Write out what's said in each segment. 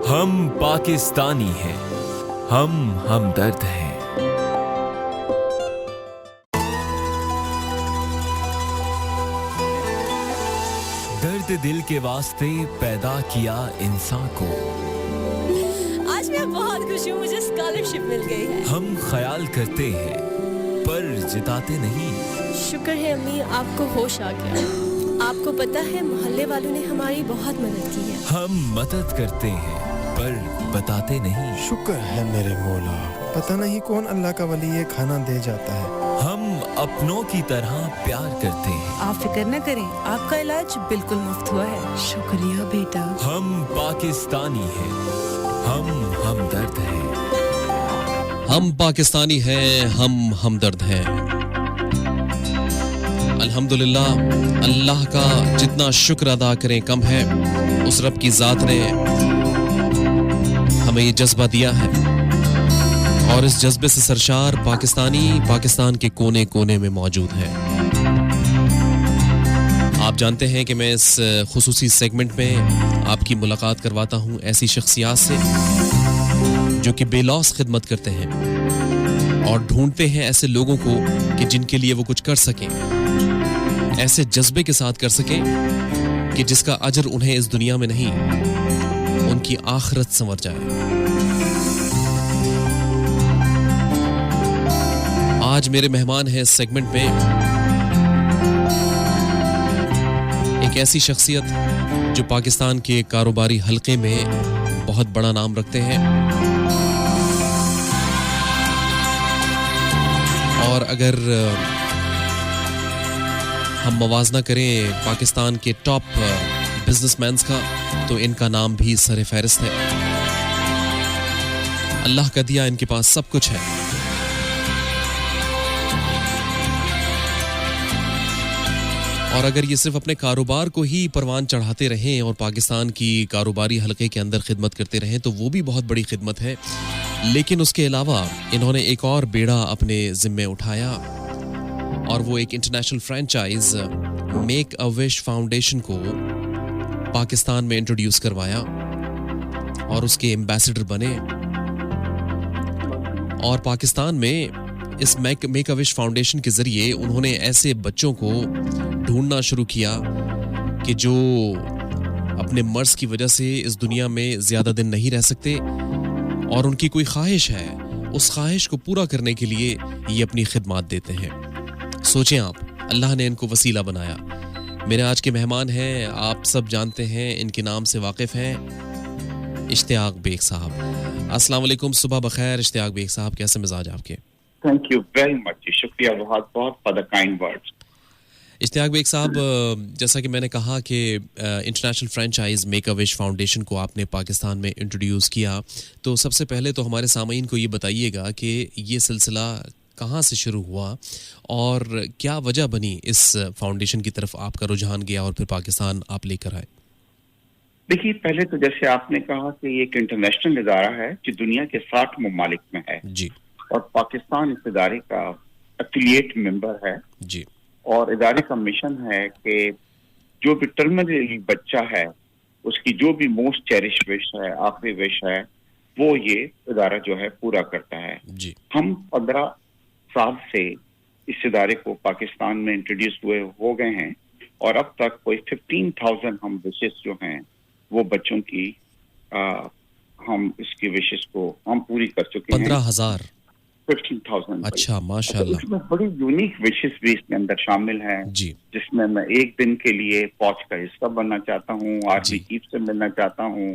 हम पाकिस्तानी हैं, हम हमदर्द हैं। दर्द दिल के वास्ते पैदा किया इंसान को। आज मैं बहुत खुश हूँ, मुझे स्कॉलरशिप मिल गई है। हम ख्याल करते हैं पर जिताते नहीं। शुक्र है अम्मी, आपको होश आ गया। आपको पता है मोहल्ले वालों ने हमारी बहुत मदद की है। हम मदद करते हैं पर बताते नहीं। शुक्र है मेरे मौला, पता नहीं कौन अल्लाह का वली ये खाना दे जाता है। हम अपनों की तरह प्यार करते हैं। आप फिक्र न करें, आपका इलाज बिल्कुल मुफ्त हुआ है। शुक्रिया बेटा। हम पाकिस्तानी हैं, हम हमदर्द हैं। हम पाकिस्तानी हैं, हम हमदर्द हैं। अल्हम्दुलिल्लाह, अल्लाह का जितना शुक्र अदा करें कम है। उस रब की जात ने हमें ये जज्बा दिया है और इस जज्बे से सरशार पाकिस्तानी पाकिस्तान के कोने कोने में मौजूद है। आप जानते हैं कि मैं इस खुसूसी सेगमेंट में आपकी मुलाकात करवाता हूं ऐसी शख्सियात से जो कि बेलौस खिदमत करते हैं और ढूंढते हैं ऐसे लोगों को कि जिनके लिए वो कुछ कर सकें, ऐसे जज्बे के साथ कर सकें कि जिसका अजर उन्हें इस दुनिया में नहीं, उनकी आखिरत संवर जाए। आज मेरे मेहमान हैं इस सेगमेंट में एक ऐसी शख्सियत जो पाकिस्तान के कारोबारी हलके में बहुत बड़ा नाम रखते हैं और अगर हम मवाजना करें पाकिस्तान के टॉप बिजनेसमैन्स का तो इनका नाम भी सर फहरिस्त है। अल्लाह का दिया इनके पास सब कुछ है। और अगर ये सिर्फ अपने कारोबार को ही परवान चढ़ाते रहें और पाकिस्तान की कारोबारी हलके के अंदर खिदमत करते रहें तो वो भी बहुत बड़ी खिदमत है। लेकिन उसके अलावा इन्होंने एक और बेड़ा अपने जिम्मे उठाया और वो एक international franchise Make a Wish Foundation को पाकिस्तान में इंट्रोड्यूस करवाया और उसके एम्बेसडर बने। और पाकिस्तान में इस मेक अ विश फाउंडेशन के जरिए उन्होंने ऐसे बच्चों को ढूंढना शुरू किया कि जो अपने मर्ज की वजह से इस दुनिया में ज्यादा दिन नहीं रह सकते और उनकी कोई ख्वाहिश है, उस ख्वाहिश को पूरा करने के लिए ये अपनी खिदमत देते हैं। सोचें आप, अल्लाह ने इनको वसीला बनाया। मेरे आज के मेहमान हैं, आप सब जानते हैं, इनके नाम से वाकिफ हैं, इश्तियाक बेग साहब। अस्सलाम वालेकुम, सुबह बखैर इश्तियाक बेग साहब, कैसे मिजाज आपके? थैंक यू वेरी मच, शुक्रिया बहुत बहुत for the kind words. Ishtiaq Baig साहब, जैसा कि मैंने कहा कि international franchise Make a Wish Foundation को आपने पाकिस्तान में इंट्रोड्यूस किया, तो सबसे पहले तो हमारे सामीन को ये बताइएगा कि ये सिलसिला कहाँ से शुरू हुआ और क्या वजह बनी इस फाउंडेशन की तरफ आपका रुझान गया और फिर पाकिस्तान आप लेकर आए? देखिए, पहले तो जैसे आपने कहा कि ये एक इंटरनेशनल इदारा है जो दुनिया के 60 ममालिक में है जी, और पाकिस्तान इस इदारे का एफिलिएट मेंबर है जी। और इदारे का मिशन है कि जो भी टर्मिनली बच्चा है उसकी जो भी मोस्ट चेरिश विश है, आखिरी विश है, वो ये इदारा जो है पूरा करता है जी। हम 15 साल से इस इदारे को पाकिस्तान में इंट्रोड्यूस हुए हो गए हैं और अब तक कोई 15,000 हम विशेष जो हैं वो बच्चों की हम इसकी विशेष को हम पूरी कर चुके हैं। 15,000 15,000। अच्छा, माशाल्लाह। इसमें बड़ी यूनिक विशेष भी इसके अंदर शामिल हैं जी, जिसमें मैं एक दिन के लिए फौज का हिस्सा बनना चाहता हूँ, आर्मी चीफ से मिलना चाहता हूँ,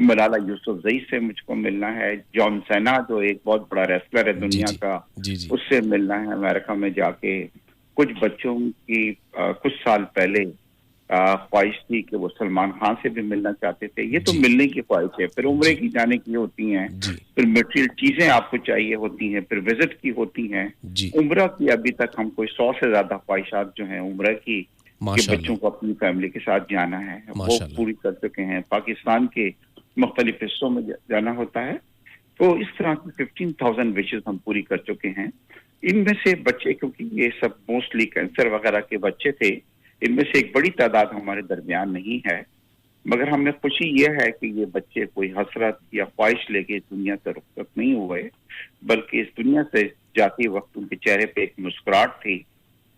मलाला यूसुफजई से मुझको मिलना है, जॉन सेना जो एक बहुत बड़ा रेसलर है दुनिया का, उससे मिलना है अमेरिका में जाके। कुछ बच्चों की कुछ साल पहले ख्वाहिश थी कि वो सलमान खान से भी मिलना चाहते थे। ये तो मिलने की ख्वाहिश है, फिर उम्रे की जाने की होती हैं, फिर मटेरियल चीजें आपको चाहिए होती हैं, फिर विजिट की होती हैं। उम्रा की अभी तक हम कोई 100 से ज्यादा ख्वाहिशात जो हैं उम्रा की कि बच्चों को अपनी फैमिली के साथ जाना है वो पूरी कर चुके हैं। पाकिस्तान के मुख्तलिफ हिस्सों में जाना होता है, तो इस तरह की 15,000 विशेज हम पूरी कर चुके हैं। इनमें से बच्चे, क्योंकि ये सब मोस्टली कैंसर वगैरह के बच्चे थे, इनमें से एक बड़ी तादाद हमारे दरमियान नहीं है, मगर हमें खुशी ये है कि ये बच्चे कोई हसरत या ख्वाहिश लेके इस दुनिया से रुखसत नहीं हुए, बल्कि इस दुनिया से जाते वक्त उनके चेहरे पे एक मुस्कुराहट थी,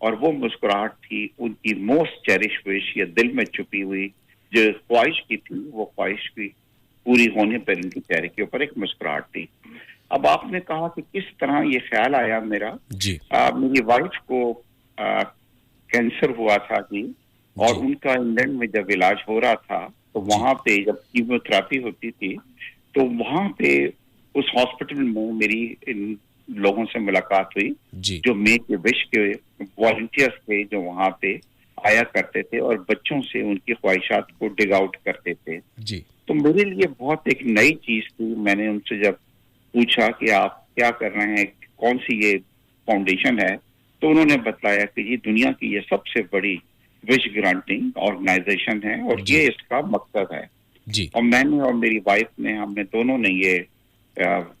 और वो मुस्कुराहट थी उनकी मोस्ट चेरिश विश या दिल में छुपी हुई जो ख्वाहिश की थी, वो ख्वाहिश की पूरी होने पर इनके चेहरे के ऊपर एक मुस्कुराहट थी। अब आपने कहा कि किस तरह ये ख्याल आया मेरा जी। मेरी वाइफ को कैंसर हुआ था जी, और उनका इंग्लैंड में जब इलाज हो रहा था तो वहां पे जब कीमोथेरेपी होती थी तो वहां पे उस हॉस्पिटल में मेरी इन लोगों से मुलाकात हुई जो मेक ए विश के वॉलंटियर्स थे, जो वहां पे आया करते थे और बच्चों से उनकी ख्वाहिशात को डिग आउट करते थे जी। तो मेरे लिए बहुत एक नई चीज थी। मैंने उनसे जब पूछा कि आप क्या कर रहे हैं, कौन सी ये फाउंडेशन है, तो उन्होंने बताया कि ये दुनिया की ये सबसे बड़ी विश ग्रांटिंग ऑर्गेनाइजेशन है और ये इसका मकसद है जी। और मैंने और मेरी वाइफ ने, हमने दोनों ने ये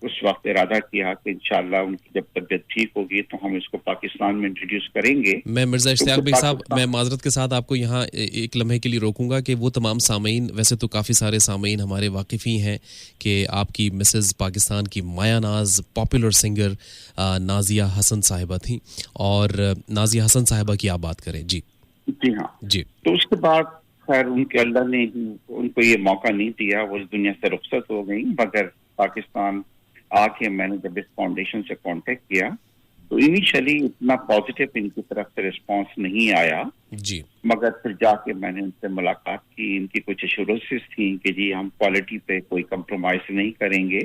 उस वक्त इरादा किया कि इंशाल्लाह उनकी जब तबीयत ठीक होगी तो हम इसको पाकिस्तान में इंट्रोड्यूस करेंगे। मैं मिर्जा इश्तियाक भाई साहब, मैं माजरत के साथ आपको यहाँ एक लम्हे के लिए रोकूंगा कि वो तमाम सामीन, वैसे तो काफ़ी सारे सामीन हमारे वाकिफ़ ही हैं कि आपकी मिसेज़ पाकिस्तान की माया नाज पॉपुलर सिंगर नाजिया हसन साहिबा थी, और नाजिया हसन साहिबा की आप बात करें। जी जी हाँ जी। तो उसके बाद खैर उनके अल्लाह ने उनको ये मौका नहीं दिया, वो इस दुनिया से रुखसत हो गई। मगर पाकिस्तान आके मैंने जब इस फाउंडेशन से कांटेक्ट किया तो इनिशियली इतना पॉजिटिव इनकी तरफ से रिस्पांस नहीं आया जी, मगर फिर जाके मैंने उनसे मुलाकात की। इनकी कुछ एश्योरेंसेस थी कि जी हम क्वालिटी पे कोई कंप्रोमाइज नहीं करेंगे,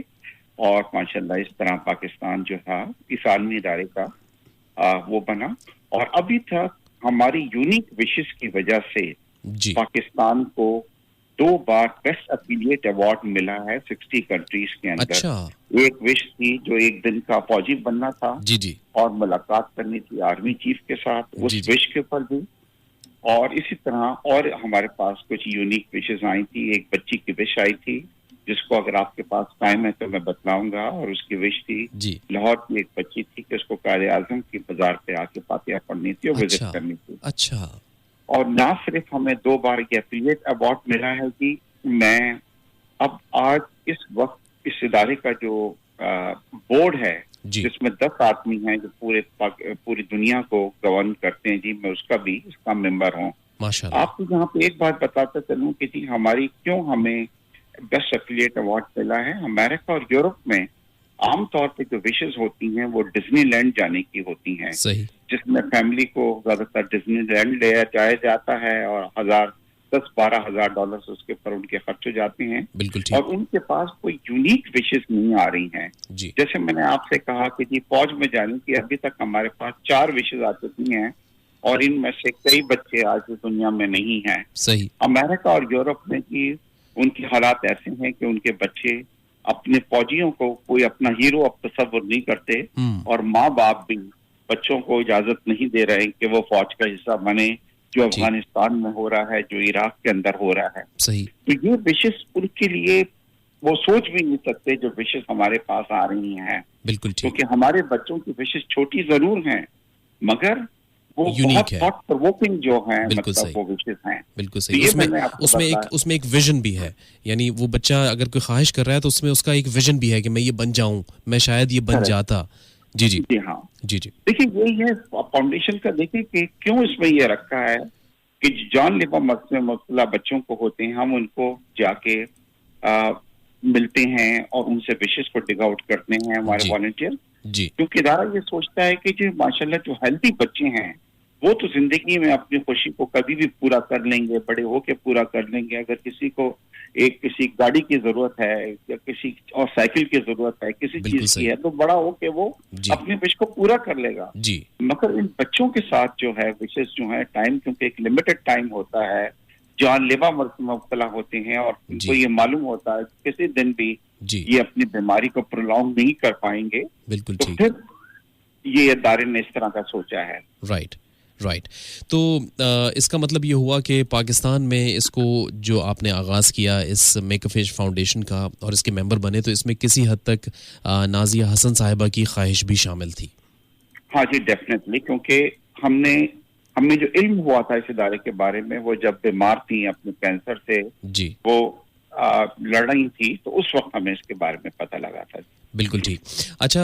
और माशाल्लाह इस तरह पाकिस्तान जो था इस आलमी इदारे का वो बना। और अभी तक हमारी यूनिक विशेस की वजह से पाकिस्तान को 2 बार बेस्ट एफिलिएट अवार्ड मिला है 60 कंट्रीज के अंदर। अच्छा। एक विश थी जो एक दिन का फौजी बनना था जी जी, और मुलाकात करनी थी आर्मी चीफ के साथ, उस विश के ऊपर भी। और इसी तरह और हमारे पास कुछ यूनिक विशेस आई थी। एक बच्ची की विश आई थी जिसको अगर आपके पास टाइम है तो मैं बतलाऊंगा, और उसकी विश थी लाहौर की एक बच्ची थी कि उसको कायदे आजम की बाजार पे आके फातिहा पढ़नी थी और विजिट करनी थी। अच्छा। और ना सिर्फ हमें 2 बार ये एफिलिएट अवार्ड मिला है कि मैं अब आज इस वक्त इस इदारे का जो बोर्ड है जिसमें 10 आदमी हैं जो पूरी दुनिया को गवर्न करते हैं जी, मैं उसका भी इसका मेंबर हूँ। आपको यहाँ पे एक बात बताता चलूँ कि जी हमारी क्यों हमें बेस्ट एफिलिएट अवार्ड मिला है। अमेरिका और यूरोप में आमतौर पे जो विशेस होती हैं वो डिज्नीलैंड जाने की होती हैं, जिसमें फैमिली को ज्यादातर डिज्नीलैंड ले जाया जाता है और $10,000-12,000 उसके ऊपर उनके खर्च हो जाते हैं। और उनके पास कोई यूनिक विशेस नहीं आ रही हैं। जैसे मैंने आपसे कहा कि जी फौज में जाने की अभी तक हमारे पास 4 विशेस आ चुकी हैं और इनमें से कई बच्चे आज इस दुनिया में नहीं हैं। सही। अमेरिका और यूरोप में कि उनकी हालात ऐसे हैं कि उनके बच्चे अपने फौजियों को कोई अपना हीरो अब तस्वर नहीं करते, और माँ बाप भी बच्चों को इजाजत नहीं दे रहे कि वो फौज का हिस्सा बने, जो अफगानिस्तान में हो रहा है, जो इराक के अंदर हो रहा है। सही। तो ये विशेष उनके लिए वो सोच भी नहीं सकते जो विशेष हमारे पास आ रही हैं। बिल्कुल ठीक। क्योंकि हमारे बच्चों की विशेष छोटी जरूर हैं मगर वो यूनिक है, बहुत प्रोवोकिंग जो है, बिल्कुल मतलब सही, वो विशेष हैं। बिल्कुल सही। उसमें एक विजन भी है, यानी वो बच्चा अगर कोई ख्वाहिश कर रहा है तो उसमें उसका एक विजन भी है कि मैं ये बन जाऊं, मैं शायद ये बन जाता। जी जी जी हाँ जी जी। देखिए यही है फाउंडेशन का। देखिए कि क्यों इसमें ये रखा है कि जानलेवा मसला बच्चों को होते हैं, हम उनको जाके मिलते हैं और उनसे विशेष को डिग आउट करते हैं हमारे वॉलंटियर। क्योंकि इदारा ये सोचता है कि जो माशाल्लाह जो हेल्दी बच्चे हैं वो तो जिंदगी में अपनी खुशी को कभी भी पूरा कर लेंगे, बड़े होके पूरा कर लेंगे। अगर किसी को किसी गाड़ी की जरूरत है या किसी और साइकिल की जरूरत है, किसी चीज की है, तो बड़ा होके वो अपने विश को पूरा कर लेगा। मगर इन बच्चों के साथ जो है विशेष जो है टाइम, क्योंकि एक लिमिटेड टाइम होता है, जानलेवा मुब्तला होते हैं और उनको ये मालूम होता है किसी दिन भी ये अपनी बीमारी को प्रोलॉन्ग नहीं कर पाएंगे। बिल्कुल तो फिर ये इदारे ने इस तरह का सोचा है। राइट। तो इसका मतलब ये हुआ कि पाकिस्तान में इसको जो आपने आगाज़ किया इस मेक अ विश फाउंडेशन का और इसके मेंबर बने, तो इसमें किसी हद तक नाजिया हसन साहिबा की ख्वाहिश भी शामिल थी। हाँ जी डेफिनेटली, क्योंकि हमने हमें जो इल्म हुआ था इस इदारे के बारे में, वो जब बीमार थी अपने कैंसर से, जी, वो लड़ रही थी, तो उस वक्त हमें इसके बारे में पता लगा था। बिल्कुल ठीक। अच्छा,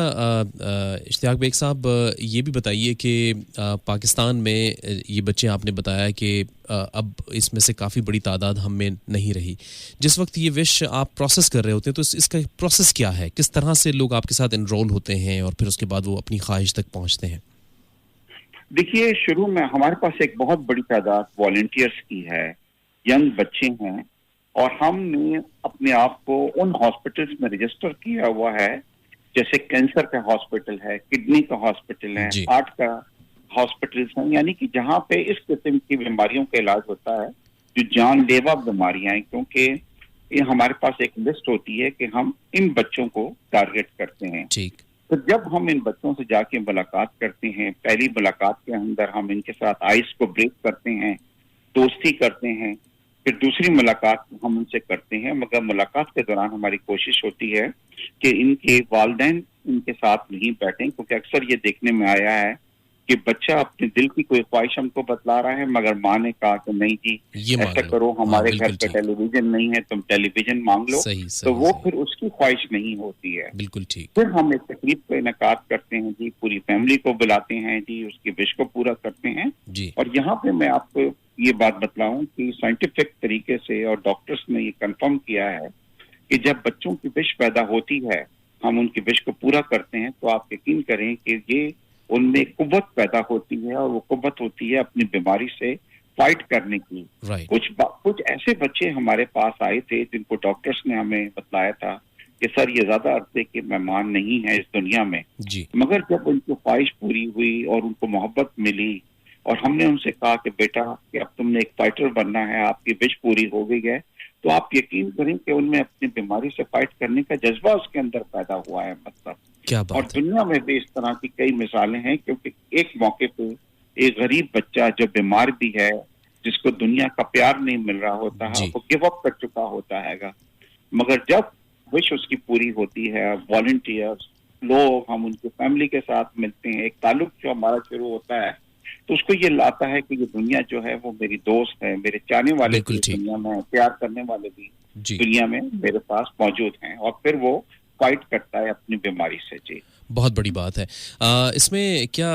इश्तियाक बेग साहब, ये भी बताइए कि पाकिस्तान में ये बच्चे आपने बताया कि अब इसमें से काफ़ी बड़ी तादाद हम में नहीं रही। जिस वक्त ये विश आप प्रोसेस कर रहे होते हैं, तो इसका प्रोसेस क्या है? किस तरह से लोग आपके साथ इनरोल होते हैं और फिर उसके बाद वो अपनी ख्वाहिश तक पहुँचते हैं? देखिए, शुरू में हमारे पास एक बहुत बड़ी तादाद वॉलंटियर्स की है, यंग बच्चे हैं, और हमने अपने आप को उन हॉस्पिटल्स में रजिस्टर किया हुआ है, जैसे कैंसर का हॉस्पिटल है, किडनी का हॉस्पिटल है, हार्ट का हॉस्पिटल्स हैं, यानी कि जहाँ पे इस किस्म की बीमारियों का इलाज होता है जो जानलेवा बीमारियां हैं, क्योंकि ये हमारे पास एक लिस्ट होती है कि हम इन बच्चों को टारगेट करते हैं। ठीक। तो जब हम इन बच्चों से जाके मुलाकात करते हैं, पहली मुलाकात के अंदर हम इनके साथ आइस को ब्रेक करते हैं, दोस्ती करते हैं, फिर दूसरी मुलाकात हम उनसे करते हैं, मगर मुलाकात के दौरान हमारी कोशिश होती है कि इनके वालिदैन इनके साथ नहीं बैठें, क्योंकि अक्सर ये देखने में आया है कि बच्चा अपने दिल की कोई ख्वाहिश हमको बतला रहा है, मगर माँ ने कहा कि नहीं जी ऐसा करो, हमारे घर पे टेलीविजन नहीं है, तुम टेलीविजन मांग लो। तो वो फिर उसकी ख्वाहिश नहीं होती है। बिल्कुल ठीक। फिर हम एक तकरीब का इनेकाद करते हैं जी, पूरी फैमिली को बुलाते हैं जी, उसकी विश को पूरा करते हैं जी। और यहाँ पे मैं आपको ये बात बतलाऊं कि साइंटिफिक तरीके से और डॉक्टर्स ने ये कंफर्म किया है कि जब बच्चों की विश पैदा होती है, हम उनकी विश को पूरा करते हैं, तो आप यकीन करें कि ये उनमें कुव्वत पैदा होती है, और वो कुव्वत होती है अपनी बीमारी से फाइट करने की। कुछ ऐसे बच्चे हमारे पास आए थे जिनको डॉक्टर्स ने हमें बतलाया था कि सर ये ज्यादा अरसे के मेहमान नहीं है इस दुनिया में जी। मगर जब उनकी ख्वाहिश पूरी हुई और उनको मोहब्बत मिली और हमने उनसे कहा कि बेटा कि अब तुमने एक फाइटर बनना है, आपकी विश पूरी हो गई है, तो आप यकीन करें कि उनमें अपनी बीमारी से फाइट करने का जज्बा उसके अंदर पैदा हुआ है। मतलब क्या बात और दुनिया में भी इस तरह की कई मिसालें हैं, क्योंकि एक मौके पे एक गरीब बच्चा जो बीमार भी है, जिसको दुनिया का प्यार नहीं मिल रहा होता है, वो गिव अप कर चुका होता है, मगर जब विश उसकी पूरी होती है, वॉलंटियर्स लोग, हम उनकी फैमिली के साथ मिलते हैं, एक ताल्लुक जो हमारा शुरू होता है, तो उसको ये लाता है कि ये दुनिया जो है वो मेरी दोस्त है, मेरे चाहने वाले भी दुनिया में, प्यार करने वाले भी दुनिया में मेरे पास मौजूद हैं, और फिर वो फाइट करता है अपनी बीमारी से। जी, बहुत बड़ी बात है। इसमें क्या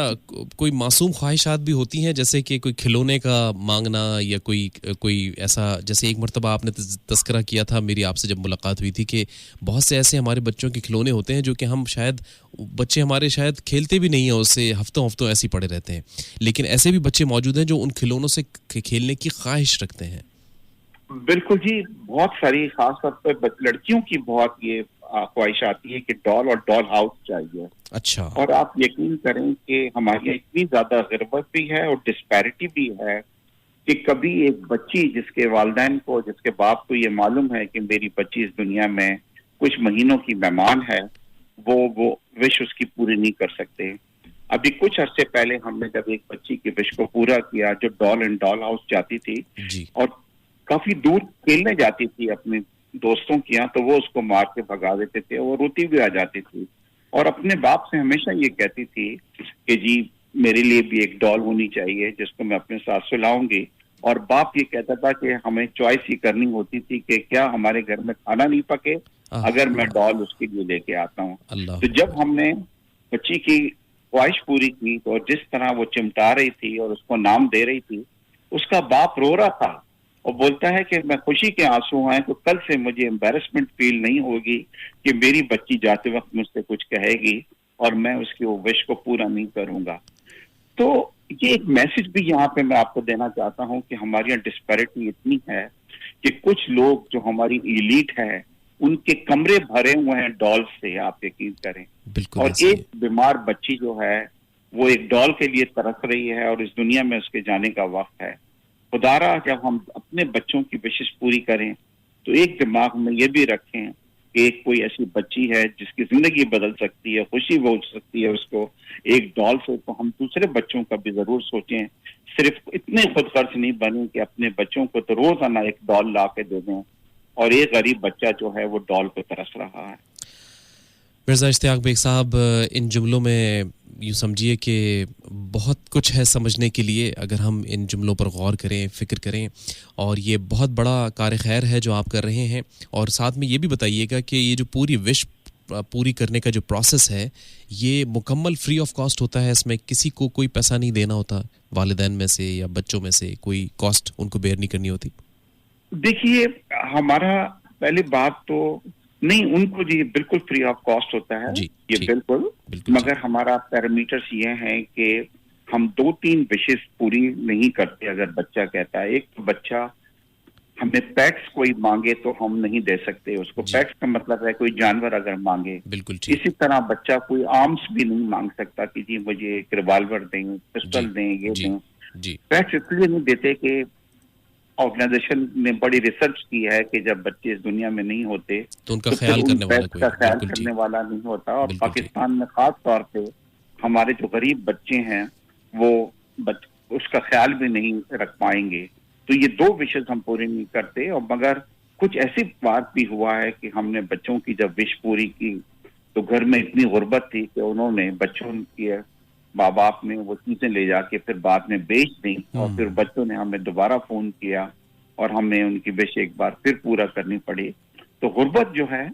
कोई मासूम ख्वाहिशात भी होती हैं, जैसे कि कोई खिलौने का मांगना या कोई ऐसा, जैसे एक मरतबा आपने तस्करा किया था, मेरी आपसे जब मुलाकात हुई थी, कि बहुत से ऐसे हमारे बच्चों के खिलौने होते हैं जो कि हम शायद बच्चे हमारे शायद खेलते भी नहीं हैं उससे, हफ्तों हफ्तों ऐसे ही पड़े रहते हैं, लेकिन ऐसे भी बच्चे मौजूद हैं जो उन खिलौनों से खेलने की ख्वाहिश रखते हैं। बिल्कुल जी, बहुत सारी, खासतौर पर लड़कियों की बहुत ये ख्वाहिश आती है कि डॉल और डॉल हाउस चाहिए। अच्छा। और आप यकीन करें कि हमारी इतनी ज्यादा गिरबत भी है और डिस्पैरिटी भी है कि कभी एक बच्ची जिसके वालिदैन को, जिसके बाप को ये मालूम है कि मेरी बच्ची इस दुनिया में कुछ महीनों की मेहमान है, वो विश उसकी पूरी नहीं कर सकते। अभी कुछ अरसे पहले हमने जब एक बच्ची की विश को पूरा किया जो डॉल एंड डॉल हाउस जाती थी जी। और काफी दूर खेलने जाती थी अपने दोस्तों के यहाँ, तो वो उसको मार के भगा देते थे, वो रोती भी आ जाती थी और अपने बाप से हमेशा ये कहती थी कि जी मेरे लिए भी एक डॉल होनी चाहिए जिसको मैं अपने साथ सुलाऊंगी। और बाप ये कहता था कि हमें चॉइस ही करनी होती थी कि क्या हमारे घर में खाना नहीं पके अगर मैं डॉल उसके लिए लेके आता हूँ। तो जब हमने बच्ची की ख्वाहिश पूरी की तो जिस तरह वो चिमटा रही थी और उसको नाम दे रही थी, उसका बाप रो रहा था और बोलता है कि मैं खुशी के आंसू हैं तो कल से मुझे एम्बैरेसमेंट फील नहीं होगी कि मेरी बच्ची जाते वक्त मुझसे कुछ कहेगी और मैं उसकी वो विश को पूरा नहीं करूंगा। तो ये एक मैसेज भी यहाँ पे मैं आपको देना चाहता हूँ कि हमारी यहाँ डिस्पैरिटी इतनी है कि कुछ लोग जो हमारी एलीट है उनके कमरे भरे हुए हैं डॉल्स से, आप यकीन करें। और एक बीमार बच्ची जो है वो एक डॉल के लिए तरस रही है और इस दुनिया में उसके जाने का वक्त है। खुदारा जब हम अपने बच्चों की विशेष पूरी करें तो एक दिमाग में ये भी रखें कि एक कोई ऐसी बच्ची है जिसकी जिंदगी बदल सकती है, खुशी हो सकती है उसको एक डॉल से, तो हम दूसरे बच्चों का भी जरूर सोचें। सिर्फ इतने खुद खर्च नहीं बने कि अपने बच्चों को तो रोजाना एक डॉल ला के दे दें और एक गरीब बच्चा जो है वो डॉल को तरस रहा है। मिर्ज़ा इश्तियाक बेग साहब, इन जुमलों में यूँ समझिए कि बहुत कुछ है समझने के लिए अगर हम इन जुमलों पर गौर करें, फ़िक्र करें, और ये बहुत बड़ा कार खैर है जो आप कर रहे हैं। और साथ में ये भी बताइएगा कि ये जो पूरी विश पूरी करने का जो प्रोसेस है, ये मुकम्मल फ्री ऑफ कॉस्ट होता है? इसमें किसी को कोई पैसा नहीं देना होता, वालिदैन में से या बच्चों में से कोई कॉस्ट उनको बेयर नहीं करनी होती? देखिए, हमारा पहली बात तो नहीं, उनको जी बिल्कुल फ्री ऑफ कॉस्ट होता है जी, ये बिल्कुल, मगर हमारा पैरामीटर्स ये हैं कि हम 2-3 विशेष पूरी नहीं करते। अगर बच्चा कहता है, एक तो बच्चा हमें पैक्स कोई मांगे तो हम नहीं दे सकते उसको। पैक्स का मतलब है कोई जानवर अगर मांगे, बिल्कुल ठीक। इसी तरह बच्चा कोई आर्म्स भी नहीं मांग सकता कि जी मुझे एक रिवॉल्वर दें, पिस्टल दें, ये दें। पैक्स इसलिए नहीं देते कि ऑर्गेनाइजेशन ने बड़ी रिसर्च की है कि जब बच्चे इस दुनिया में नहीं होते तो उनका ख्याल करने वाला नहीं होता। और पाकिस्तान में खास तौर पे हमारे जो गरीब बच्चे हैं वो उसका ख्याल भी नहीं रख पाएंगे। तो ये 2 विशेष हम पूरी नहीं करते। और मगर कुछ ऐसी बात भी हुआ है कि हमने बच्चों की जब विश पूरी की तो घर में इतनी गुर्बत थी कि उन्होंने बच्चों के माँ बाप ने वो चीजें ले जाके फिर बाद में बेच दी, और फिर बच्चों ने हमें दोबारा फोन किया और हमें उनकी विश एक बार फिर पूरा करनी पड़ी। तो गुर्बत जो है,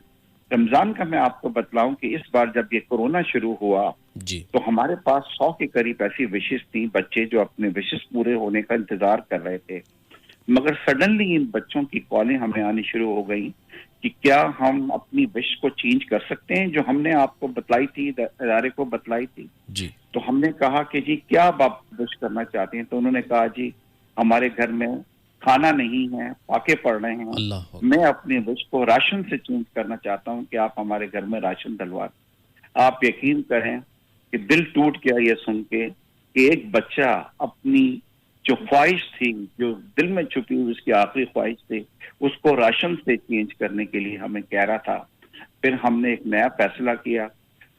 रमजान का मैं आपको बतलाऊं कि इस बार जब ये कोरोना शुरू हुआ तो हमारे पास 100 के करीब ऐसी विशेष थी, बच्चे जो अपने विशेष पूरे होने का इंतजार कर रहे थे। मगर सडनली इन बच्चों की कॉलें हमें आनी शुरू हो गई कि क्या हम अपनी विश को चेंज कर सकते हैं जो हमने आपको बतलाई थी, इदारे को बतलाई थी जी। तो हमने कहा कि जी क्या आप विश करना चाहते हैं? तो उन्होंने कहा जी हमारे घर में खाना नहीं है, फाके पड़ रहे हैं, मैं अपनी विश को राशन से चेंज करना चाहता हूं कि आप हमारे घर में राशन डलवा। आप यकीन करें कि दिल टूट गया ये सुन के कि एक बच्चा अपनी जो ख्वाहिश थी, जो दिल में छुपी हुई उसकी आखिरी ख्वाहिश थी, उसको राशन से चेंज करने के लिए हमें कह रहा था। फिर हमने एक नया फैसला किया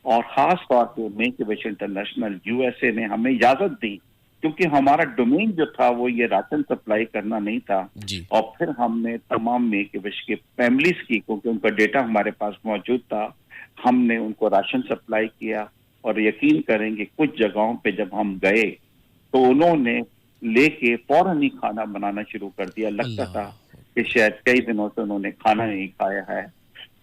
और खास तौर पे make a wish international USA ने हमें इजाजत दी, क्योंकि हमारा डोमेन जो था वो ये राशन सप्लाई करना नहीं था। और फिर हमने तमाम मेक ए विश के फैमिलीज की, क्योंकि उनका डेटा हमारे पास मौजूद था, हमने उनको राशन सप्लाई किया। और यकीन करेंगे कुछ जगहों पे जब हम गए तो उन्होंने लेके फौरन ही खाना बनाना शुरू कर दिया। लगता था कि शायद कई दिनों से उन्होंने खाना नहीं खाया है।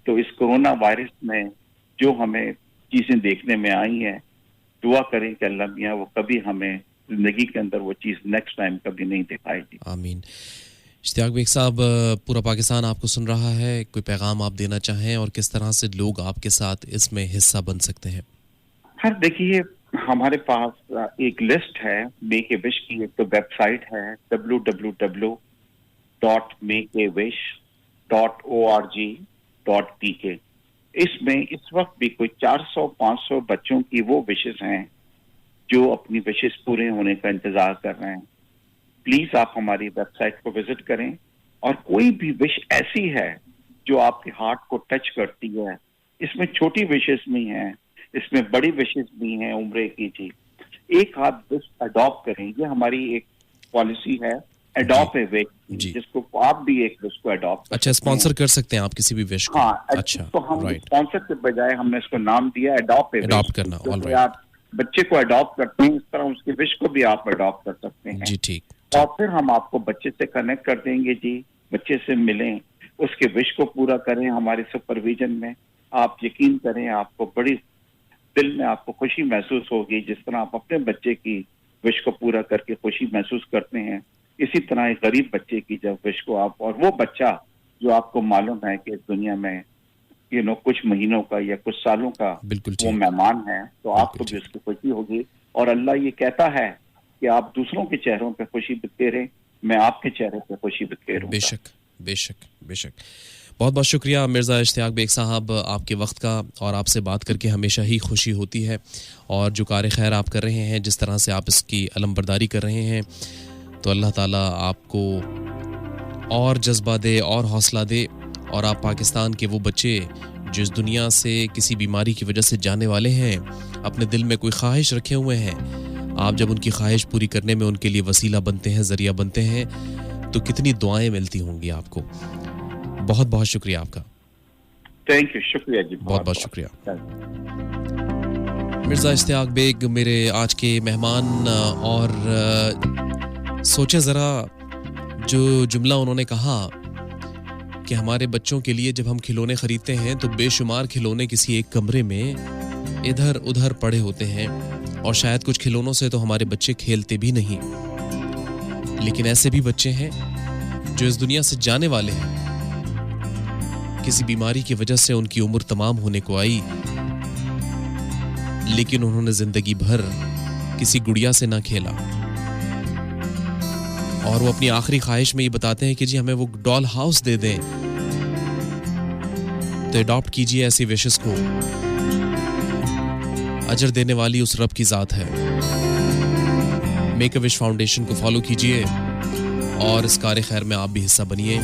तो इस कोरोना वायरस में जो हमें चीजें देखने में आई हैं, दुआ करें कि अल्लाह मियां वो कभी हमें जिंदगी के अंदर वो चीज नेक्स्ट टाइम कभी नहीं दिखाएगी। आमीन। इश्तियाक बेग साहब, पूरा पाकिस्तान आपको सुन रहा है, कोई पैगाम आप देना चाहें और किस तरह से लोग आपके साथ इसमें हिस्सा बन सकते हैं? हाँ, देखिए हमारे पास एक लिस्ट है मेक ए विश की। एक तो वेबसाइट है www.makeawish.org.pk। इसमें इस वक्त भी कोई 400-500 बच्चों की वो विशेष हैं जो अपनी विशेष पूरे होने का इंतजार कर रहे हैं। प्लीज आप हमारी वेबसाइट को विजिट करें, और कोई भी विश ऐसी है जो आपके हार्ट को टच करती है। इसमें छोटी विशेष नहीं है, इसमें बड़ी विशेष भी हैं उम्र की जी। एक आप विश अडॉप्ट करें, ये हमारी एक पॉलिसी है, अडॉप्ट ए विश, जिसको आप भी एक विश को अडॉप्ट। अच्छा, स्पॉन्सर कर सकते हैं आप किसी भी विश को? हाँ, अच्छा, तो हम स्पॉन्सर के बजाय हमने इसको नाम दिया अडॉप्ट ए विश। अडॉप्ट करना, ऑलराइट। आप बच्चे को अडॉप्ट करते हैं, इस तरह उसकी विश को भी आप अडॉप्ट कर सकते हैं जी। ठीक। और फिर हम आपको बच्चे से कनेक्ट कर देंगे जी, बच्चे से मिलें, उसके विश को पूरा करें हमारे सुपरविजन में। आप यकीन करें, आपको बड़ी दिल में आपको खुशी महसूस होगी, जिस तरह आप अपने बच्चे की विश को पूरा करके खुशी महसूस करते हैं, इसी तरह एक गरीब बच्चे की जब विश को आप, और वो बच्चा जो आपको मालूम है कि इस दुनिया में कुछ महीनों का या कुछ सालों का वो मेहमान है, तो आपको भी उसकी खुशी होगी। और अल्लाह ये कहता है कि आप दूसरों के चेहरों पे खुशी बिखेरें, मैं आपके चेहरे पे खुशी बिखेरूंगा। बेशक बेशक बेशक। बहुत बहुत शुक्रिया मिर्ज़ा इश्तियाक बेग साहब आपके वक्त का, और आपसे बात करके हमेशा ही खुशी होती है। और जो कार खैर आप कर रहे हैं, जिस तरह से आप इसकी अलमबरदारी कर रहे हैं, तो अल्लाह ताला आपको और जज्बा दे और हौसला दे, और आप पाकिस्तान के वो बच्चे जो इस दुनिया से किसी बीमारी की वजह से जाने वाले हैं, अपने दिल में कोई ख्वाहिश रखे हुए हैं, आप जब उनकी ख्वाहिश पूरी करने में उनके लिए वसीला बनते हैं, ज़रिया बनते हैं, तो कितनी दुआएं मिलती होंगी आपको। बहुत बहुत शुक्रिया आपका। थैंक यू, शुक्रिया जी, बहुत बहुत शुक्रिया। मिर्जा इश्तियाक बेग मेरे आज के मेहमान। और सोचे ज़रा जो जुमला उन्होंने कहा कि हमारे बच्चों के लिए जब हम खिलौने खरीदते हैं तो बेशुमार खिलौने किसी एक कमरे में इधर उधर पड़े होते हैं, और शायद कुछ खिलौनों से तो हमारे बच्चे खेलते भी नहीं। लेकिन ऐसे भी बच्चे हैं जो इस दुनिया से जाने वाले हैं, किसी बीमारी की वजह से उनकी उम्र तमाम होने को आई, लेकिन उन्होंने जिंदगी भर किसी गुड़िया से ना खेला, और वो अपनी आखिरी ख्वाहिश में ये बताते हैं कि जी हमें वो डॉल हाउस दे दें। तो अडॉप्ट कीजिए ऐसी विशेस को, अजर देने वाली उस रब की जात है। मेक अ विश फाउंडेशन को फॉलो कीजिए और इस कार्य खैर में आप भी हिस्सा बनिए,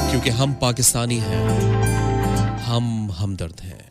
क्योंकि हम पाकिस्तानी हैं, हम हमदर्द हैं।